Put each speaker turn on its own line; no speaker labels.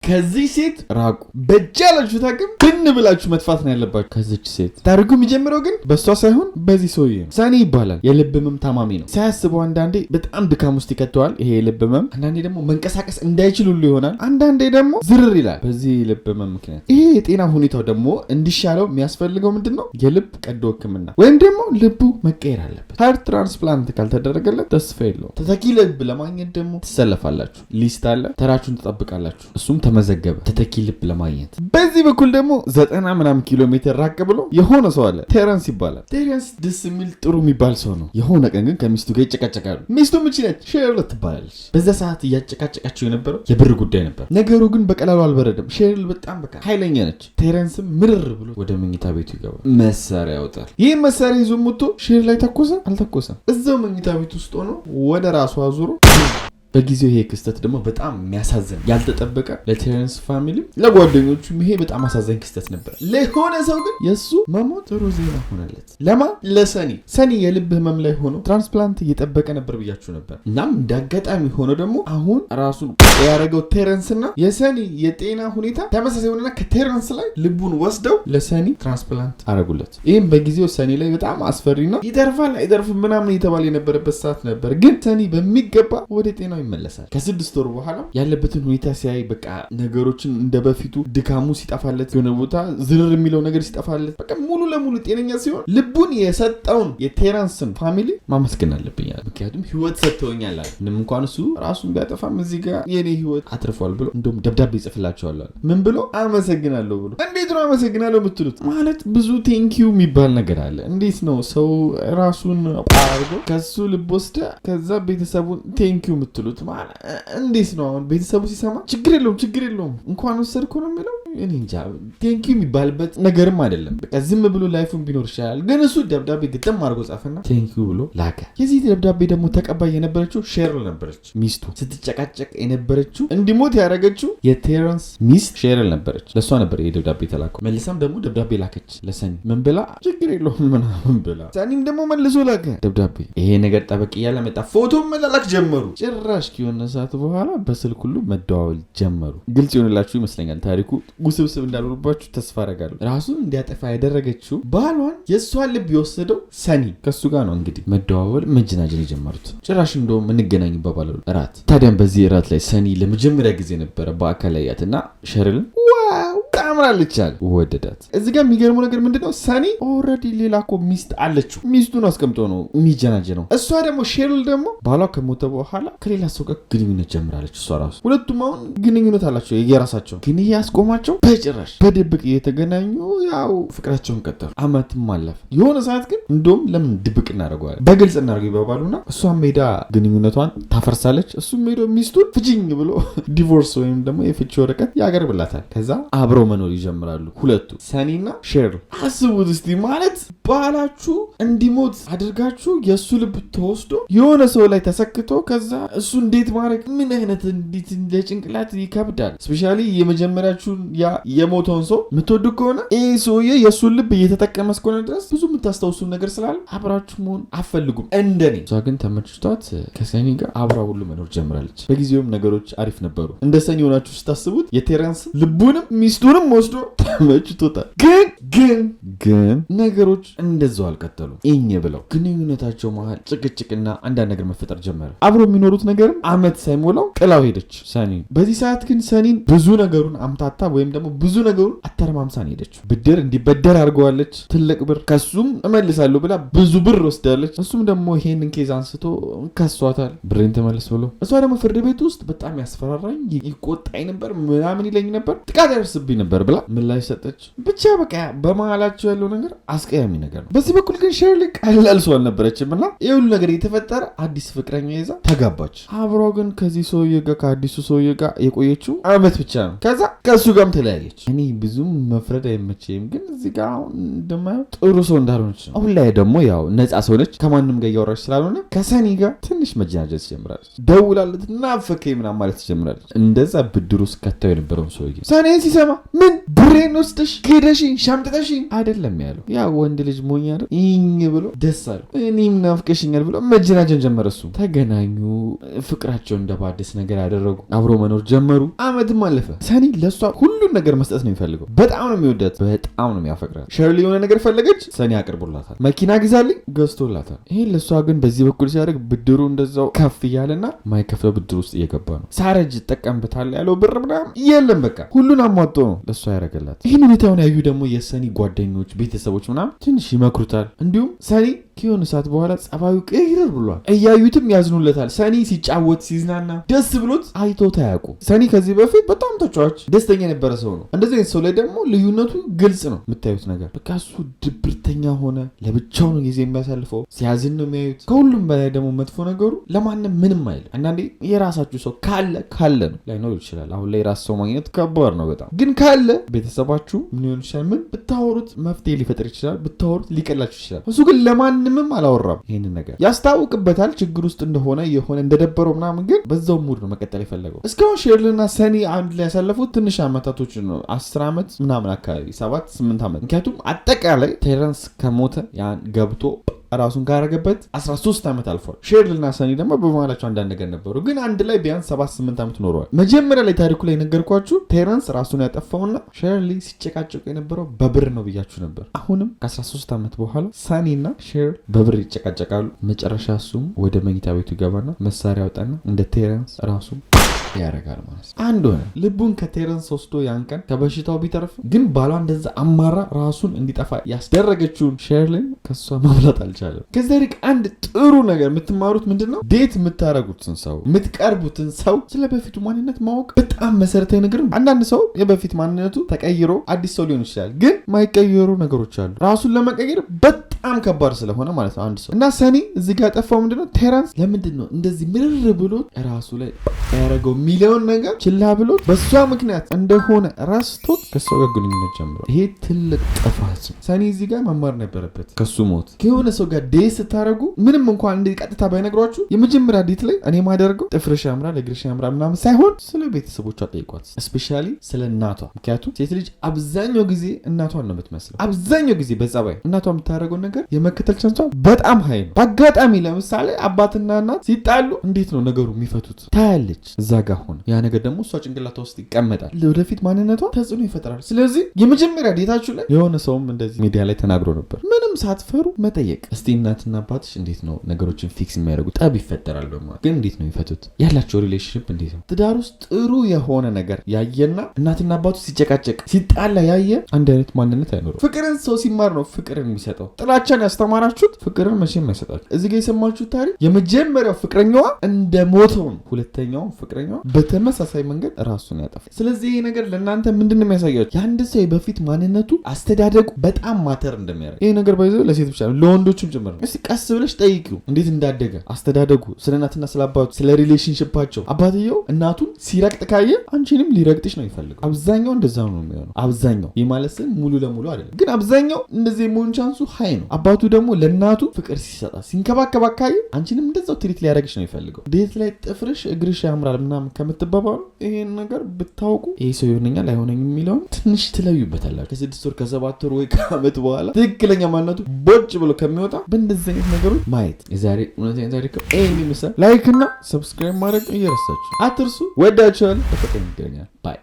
ከዚህ ሴት ራቁ። በጃላችሁ ታቅም ብን ብላችሁ መጥፋት ነው ያለባችሁ ከዚች ሴት። ታሪኩ የሚጀምረው ግን በሷ ሳይሆን በዚህ ሰውዬ ነው። ሰኒ ይባላል። የልብ ህመም ታማሚ ነው። ሳያስበው አንዳንዴ በጣም ድካም ውስጥ ይከተዋል ይሄ የልብ ህመም። አንዳንዴ ደግሞ መንቀሳቀስ እንዳይችል ሁሉ ይሆናል። አንዳንዴ ደግሞ ዝርር ይላል በዚህ የልብ ህመም ምክንያት። ይሄ የጤና ሁኔታው ደግሞ እንዲሻለው የሚያስፈልገው ምንድነው? የልብ ቀዶ ህክምና ወይም ደግሞ ልቡ መቀየር አለበት። ሃርት ትራንስፕላንት ካልተደረገለት ተስፋ የለውም። ተተኪ ልብ ለማግኘት ደግሞ ትሰለፋላችሁ። ሊስት አለ፣ ተራችሁን ትጠብቃላችሁ። እሱም ተመዘገበ ተተኪ ልብ ለማግኘት። በዚህ በኩል ደግሞ 90 ምናምን ኪሎ ሜትር ራቅ ብሎ የሆነ ሰው አለ። ቴረንስ ይባላል። ቴረንስ ደስ የሚል ጥሩ የሚባል ሰው ነው። የሆነ ቀን ግን ከሚስቱ ጋር ይጨቃጨቃሉ። ሚስቱ ምንጭ ነች፣ ሼርል ትባላለች። በዛ ሰዓት እያጨቃጨቃቸው የነበረው የብር ጉዳይ ነበር። ነገሩ ግን በቀላሉ አልበረደም። ሼርል በጣም በቃ ኃይለኛ ነች። ቴረንስም ምርር ብሎ ወደ መኝታ ቤቱ ይገባል። መሳሪያ ያወጣል። ይህ መሳሪያ ይዞ ሞቶ ሼር ላይ ተኮሰ አልተኮሰም። እዛው መኝታ ቤት ውስጥ ሆኖ ወደ ራሱ አዙሮ በጊዜው ይሄ ክስተት ደግሞ በጣም የሚያሳዝን ያልተጠበቀ ለቴረንስ ፋሚሊ ለጓደኞቹም ይሄ በጣም አሳዛኝ ክስተት ነበር። ለሆነ ሰው ግን የሱ መሞት ጥሩ ዜና ሆነለት። ለማ ለሰኒ ሰኒ የልብ ህመም ላይ ሆኖ ትራንስፕላንት እየጠበቀ ነበር ብያችሁ ነበር። እናም እንዳጋጣሚ ሆኖ ደግሞ አሁን ራሱን ያደረገው ቴረንስና የሰኒ የጤና ሁኔታ ተመሳሳይ ሆነና ከቴረንስ ላይ ልቡን ወስደው ለሰኒ ትራንስፕላንት አረጉለት። ይህም በጊዜው ሰኒ ላይ በጣም አስፈሪና ይተርፋል አይተርፍም ምናምን የተባለ የነበረበት ሰዓት ነበር። ግን ሰኒ በሚገባ ወደ ጤና ይመለሳል። ከ6 ወር በኋላ ያለበትን ሁኔታ ሲያይ በቃ ነገሮችን እንደበፊቱ ድካሙ ሲጠፋለት የሆነ ቦታ ዝርር የሚለው ነገር ሲጠፋለት በቃ ሙሉ ለሙሉ ጤነኛ ሲሆን ልቡን የሰጠውን የቴረንስን ፋሚሊ ማመስገን አለብኛል። ምክንያቱም ህይወት ሰጥተውኛል አለ። ምንም እንኳን እሱ ራሱን ቢያጠፋም እዚህ ጋር የኔ ህይወት አትርፏል ብሎ እንደውም ደብዳቤ ይጽፍላቸዋል። ምን ብሎ አመሰግናለሁ ብሎ። እንዴት ነው አመሰግናለሁ የምትሉት? ማለት ብዙ ቴንኪዩ የሚባል ነገር አለ። እንዴት ነው ሰው ራሱን አርጎ ከሱ ልብ ወስደ ከዛ ቤተሰቡን ቴንኪዩ የምትሉት? እንዴት ነው አሁን ቤተሰቡ ሲሰማ ችግር የለውም እንኳን ወሰድኩ ነው የሚለው? እኔ እንጃ ቴንኪዩ የሚባልበት ነገርም አይደለም። በቃ ዝም ብሎ ላይፉን ቢኖር ይችላል። ግን እሱ ደብዳቤ ግጥም አድርጎ ጻፈና ቴንኪዩ ብሎ ላከ። የዚህ ደብዳቤ ደግሞ ተቀባይ የነበረችው ሼርል ነበረች። ሚስቱ ስትጨቃጨቅ የነበረችው እንዲሞት ያደረገችው የቴረንስ ሚስት ሼርል ነበረች። ለእሷ ነበር ይሄ ደብዳቤ ተላከው። መልሳም ደግሞ ደብዳቤ ላከች ለሰኒ። ምን ብላ? ችግር የለውም ምናምን ብላ። ሰኒም ደግሞ መልሶ ላከ ደብዳቤ። ይሄ ነገር ጠበቅ እያለ መጣ። ፎቶም መላላክ ጀመሩ። ጭራሽ ከሆነ ሰዓት በኋላ በስልክ ሁሉ መደዋወል ጀመሩ። ግልጽ ይሆንላችሁ ይመስለኛል ታሪኩ ውስብስብ እንዳልሆነባችሁ ተስፋ አደርጋለሁ። ራሱን እንዲያጠፋ ያደረገችው ባሏን የእሷን ልብ የወሰደው ሰኒ ከሱ ጋር ነው እንግዲህ መደዋወል መጀናጀን የጀመሩት። ጭራሽ እንደውም እንገናኝ ይባባላሉ እራት። ታዲያም በዚህ እራት ላይ ሰኒ ለመጀመሪያ ጊዜ ነበረ በአካል ያያትና ሸርልን ዋው ታምራለች አለ። ወደዳት። እዚህ ጋር የሚገርመው ነገር ምንድነው? ሰኒ ኦልሬዲ ሌላ እኮ ሚስት አለችው። ሚስቱን አስቀምጦ ነው የሚጀናጀነው። እሷ ደግሞ ሼርል ደግሞ ባሏ ከሞተ በኋላ ከሌላ ሰው ጋር ግንኙነት ጀምራለች። እሷ ራሱ ሁለቱም አሁን ግንኙነት አላቸው የራሳቸው። ግን ይሄ ያስቆማቸው በጭራሽ በድብቅ እየተገናኙ ያው ፍቅራቸውን ቀጠሉ። አመትም አለፈ። የሆነ ሰዓት ግን እንደውም ለምን ድብቅ እናደርገዋለን በግልጽ እናደርገው ይባባሉና እሷም ሜዳ ግንኙነቷን ታፈርሳለች። እሱም ሜዳ ሚስቱን ፍቺኝ ብሎ ዲቮርስ ወይም ደግሞ የፍቺ ወረቀት ያቀርብላታል። ከዛ አብረው መኖር ይጀምራሉ ሁለቱ ሰኒና ሼርል። አስቡት እስቲ ማለት ባላችሁ እንዲሞት አድርጋችሁ የእሱ ልብ ተወስዶ የሆነ ሰው ላይ ተሰክቶ ከዛ እሱ እንዴት ማድረግ ምን አይነት እንዴት ለጭንቅላት ይከብዳል። ስፔሻሊ የመጀመሪያችሁን ያ የሞተውን ሰው የምትወዱ ከሆነ ይህ ሰውዬ የእሱን ልብ እየተጠቀመ እስከሆነ ድረስ ብዙ የምታስታውሱ ነገር ስላለ አብራችሁ መሆን አፈልጉም እንደኔ። እሷ ግን ተመችቷት ከሰኒ ጋር አብራ ሁሉ መኖር ጀምራለች። በጊዜውም ነገሮች አሪፍ ነበሩ። እንደ ሰኒ ሆናችሁ ስታስቡት የቴረንስ ልቡንም ሚስቱንም ወስዶ ተመችቶታል። ግን ነገሮች እንደዛው አልቀጠሉ። እኝ ብለው ግንኙነታቸው መሀል ጭቅጭቅና አንዳንድ ነገር መፈጠር ጀመረ። አብሮ የሚኖሩት ነገርም አመት ሳይሞላው ጥላው ሄደች ሰኒ። በዚህ ሰዓት ግን ሰኒን ብዙ ነገሩን አምታታ ወይም ደግሞ ብዙ ነገሩን አተረማምሳን ሄደችው። ብድር እንዲበደር አድርገዋለች። ትልቅ ብር ከሱም እመልሳለሁ ብላ ብዙ ብር ወስዳለች። እሱም ደግሞ ይሄንን ኬዝ አንስቶ ከሷታል ብሬን ተመልስ ብሎ። እሷ ደግሞ ፍርድ ቤት ውስጥ በጣም ያስፈራራኝ ይቆጣኝ ነበር ምናምን ይለኝ ነበር ጥቃት ያደርስብኝ ነበር ብላ ምላሽ ሰጠች። ብቻ በቃ በመሀላቸው ያለው ነገር አስቀያሚ ነገር ነው። በዚህ በኩል ግን ሼርሊ ቀላል ሰው አልነበረችም እና ይህ ሁሉ ነገር የተፈጠረ አዲስ ፍቅረኛ ይዛ ተጋባች። አብሮ ግን ከዚህ ሰውዬ ጋር ከአዲሱ ሰውዬ ጋር የቆየችው አመት ብቻ ነው። ከዛ ከእሱ ጋርም ተለያየች። እኔ ብዙም መፍረድ አይመቸኝም፣ ግን እዚህ ጋር እንደማየው ጥሩ ሰው እንዳልሆነች ነው። አሁን ላይ ደግሞ ያው ነፃ ሰው ነች። ከማንም ጋር እያወራች ስላልሆነ ከሰኒ ጋር ትንሽ መጀናጀት ትጀምራለች። ደውላለት ናፈከኝ ምናምን ማለት ትጀምራለች። እንደዛ ብድር ውስጥ ከተው የነበረውን ሰውዬ ሰኒን ሲሰማ ምን ብሬን ወስደሽ ሄደሽኝ ሻምጥተሽኝ አይደለም ያለው። ያ ወንድ ልጅ ሞኝ አይደል ይኝ ብሎ ደስ አለው። እኔም ናፍቀሽኛል ብሎ መጀናጀን ጀመረ። እሱ ተገናኙ፣ ፍቅራቸው እንደባደስ ነገር ያደረጉ፣ አብሮ መኖር ጀመሩ። አመትም አለፈ። ሰኒ ለሷ ሁሉን ነገር መስጠት ነው የሚፈልገው። በጣም ነው የሚወዳት፣ በጣም ነው የሚያፈቅራት። ሸርሊ የሆነ ነገር ፈለገች፣ ሰኒ አቅርቦላታል። መኪና ግዛልኝ፣ ገዝቶላታል። ይሄ ለሷ ግን በዚህ በኩል ሲያደርግ ብድሩ እንደዛው ከፍ እያለና ማይከፍለው ብድር ውስጥ እየገባ ነው። ሳረጅ ይጠቀምበታል ያለው ብር ምናምን የለም። በቃ ሁሉን አሟጦ ነው ለሷ ያደረገላት። ይህን ሁኔታውን ያዩ ደግሞ የሰኒ ጓደኞች፣ ቤተሰቦች ምናምን ትንሽ ይመክሩታል። እንዲሁም ሰኒ ከሆነ ሰዓት በኋላ ጸባዩ ቀይር ብሏል። እያዩትም ያዝኑለታል። ሰኒ ሲጫወት ሲዝናና ደስ ብሎት አይቶት አያውቁ። ሰኒ ከዚህ በፊት በጣም ተጫዋች ደስተኛ የነበረ ሰው ነው። እንደዚህ አይነት ሰው ላይ ደግሞ ልዩነቱ ግልጽ ነው የምታዩት ነገር። በቃ እሱ ድብርተኛ ሆነ። ለብቻው ነው ጊዜ የሚያሳልፈው። ሲያዝን ነው የሚያዩት። ከሁሉም በላይ ደግሞ መጥፎ ነገሩ ለማንም ምንም አይልም። አንዳንዴ የራሳችሁ ሰው ካለ ነው ላይኖር ይችላል። አሁን ላይ ራስ ሰው ማግኘት ከባድ ነው በጣም። ግን ካለ ቤተሰባችሁ ምን ሊሆን ይችላል፣ ምን ብታወሩት መፍትሄ ሊፈጥር ይችላል፣ ብታወሩት ሊቀላችሁ ይችላል። እሱ ግን ለማንምም አላወራም። ይሄንን ነገር ያስታውቅበታል ችግር ውስጥ እንደሆነ የሆነ እንደደበረው ምናምን፣ ግን በዛው ሙድ ነው መቀጠል የፈለገው። እስካሁን ሼርልና ሰኒ አንድ ላይ ያሳለፉት ትንሽ አመታቶች ነው። 10 ዓመት ምናምን አካባቢ 7-8 ዓመት። ምክንያቱም አጠቃላይ ቴረንስ ከሞተ ያን ገብቶ ራሱን ካረገበት 13 ዓመት አልፏል። ሼርልና ሰኒ ደግሞ በመሃላቸው አንዳንድ ነገር ነበሩ፣ ግን አንድ ላይ ቢያንስ 7-8 ዓመት ኖረዋል። መጀመሪያ ላይ ታሪኩ ላይ ነገርኳችሁ ቴረንስ ራሱን ያጠፋውና ሼርሊ ሲጨቃጨቁ የነበረው በብር ነው ብያችሁ ነበር። አሁንም ከ13 ዓመት በኋላ ሰኒና ሼር በብር ይጨቃጨቃሉ። መጨረሻ እሱም ወደ መኝታ ቤቱ ይገባና መሳሪያ ያወጣና እንደ ቴረንስ ራሱ ያረጋል ማለት ነው። አንድ ሆነ። ልቡን ከቴረንስ ወስዶ ያን ቀን ከበሽታው ቢተርፍ፣ ግን ባሏ እንደዛ አማራ ራሱን እንዲጠፋ ያስደረገችውን ሼርሊን ከሷ መብላት አልቻለም። ከዚህ ሪቅ አንድ ጥሩ ነገር የምትማሩት ምንድነው? ዴት የምታረጉትን ሰው የምትቀርቡትን ሰው ስለ በፊቱ ማንነት ማወቅ በጣም መሰረታዊ ነገር ነው። አንዳንድ ሰው የበፊት ማንነቱ ተቀይሮ አዲስ ሰው ሊሆን ይችላል፣ ግን ማይቀየሩ ነገሮች አሉ። ራሱን ለመቀየር በጣም ከባድ ስለሆነ ማለት ነው አንድ ሰው እና ሰኒ እዚህ ጋር ያጠፋው ምንድነው? ቴረንስ ለምንድን ነው እንደዚህ ምርር ብሎ ራሱ ላይ ያረገው ሚሊዮን ነገር ችላ ብሎ በሷ ምክንያት እንደሆነ ራስቶት ከሷ ጋር ግንኙነት ጀምሯል። ይሄ ትልቅ ጥፋት ነው። ሰኒ እዚህ ጋር መማር ነበረበት ከሱ ሞት። ከሆነ ሰው ጋር ዴት ስታረጉ ምንም እንኳን እንደ ቀጥታ ባይነግሯችሁ የመጀመሪያ ዴት ላይ እኔ ማደርገው ጥፍርሽ ያምራል፣ እግርሽ ያምራል ምናምን ሳይሆን ስለ ቤተሰቦቿ ጠይቋት፣ ስፔሻሊ ስለ እናቷ። ምክንያቱም ሴት ልጅ አብዛኛው ጊዜ እናቷን ነው የምትመስለው። አብዛኛው ጊዜ በጸባይ እናቷ የምታደርገው ነገር የመከተል ቻንሷ በጣም ሀይ ነው። በአጋጣሚ ለምሳሌ አባትና እናት ሲጣሉ እንዴት ነው ነገሩ የሚፈቱት ታያለች እዛ ጋር ሆነ። ያ ነገር ደግሞ እሷ ጭንቅላቷ ውስጥ ይቀመጣል። ለወደፊት ማንነቷ ተጽዕኖ ይፈጥራል። ስለዚህ የመጀመሪያ ዴታችሁ ላይ የሆነ ሰውም እንደዚህ ሚዲያ ላይ ተናግሮ ነበር፣ ምንም ሳትፈሩ መጠየቅ። እስቲ እናትና አባትሽ እንዴት ነው ነገሮችን ፊክስ የሚያደርጉት? ጠብ ይፈጠራል በማለት ግን እንዴት ነው የሚፈቱት? ያላቸው ሪሌሽንሽፕ እንዴት ነው? ትዳር ውስጥ ጥሩ የሆነ ነገር ያየና እናትና አባቱ ሲጨቃጨቅ ሲጣላ ያየ አንድ አይነት ማንነት አይኖርም። ፍቅርን ሰው ሲማር ነው ፍቅርን የሚሰጠው። ጥላቻን ያስተማራችሁት ፍቅርን መቼም አይሰጣችሁ። እዚህ ጋር የሰማችሁት ታሪክ የመጀመሪያው ፍቅረኛዋ እንደ ሞተው ነው ሁለተኛው ፍቅረኛዋ በተመሳሳይ መንገድ ራሱን ያጠፋ። ስለዚህ ይሄ ነገር ለእናንተ ምንድን ነው የሚያሳያችሁ? የአንድ ሰው በፊት ማንነቱ አስተዳደጉ በጣም ማተር እንደሚያደርግ። ይሄ ነገር ባይዘው ለሴት ብቻ ለወንዶችም ጭምር ነው። እስቲ ቀስ ብለሽ ጠይቂው እንዴት እንዳደገ አስተዳደጉ፣ ስለ እናትና ስለ አባቱ፣ ስለ ሪሌሽንሺፓቸው። አባትየው እናቱን ሲረግጥ ካየ አንቺንም ሊረግጥሽ ነው የሚፈልገው። አብዛኛው እንደዛ ነው የሚሆነው። አብዛኛው ይህ ማለት ሙሉ ለሙሉ አይደለም፣ ግን አብዛኛው እንደዚህ የመሆን ቻንሱ ሃይ ነው። አባቱ ደግሞ ለእናቱ ፍቅር ሲሰጣ ሲንከባከባ ካየ አንቺንም እንደዛው ትሪት ሊያደርግሽ ነው የሚፈልገው። ዴት ላይ ጥፍርሽ እግርሽ ያምራል ምናምን ከምትባባሉ ይሄን ነገር ብታውቁ ይሄ ሰው ይሆነኛል አይሆነኝም የሚለውን ትንሽ ትለዩበታላችሁ። ከ6 ወር ከ7 ወር ወይ ከዓመት በኋላ ትክክለኛ ማንነቱ ቦጭ ብሎ ከሚወጣ በእንደዚህ አይነት ነገሮች ማየት። የዛሬ እውነተኛ ታሪክ ይሄን ይመስላል። ላይክ እና ሰብስክራይብ ማድረግ እየረሳችሁ አትርሱ። ወዳችኋል። በቀጣይ እንገናኛለን። ባይ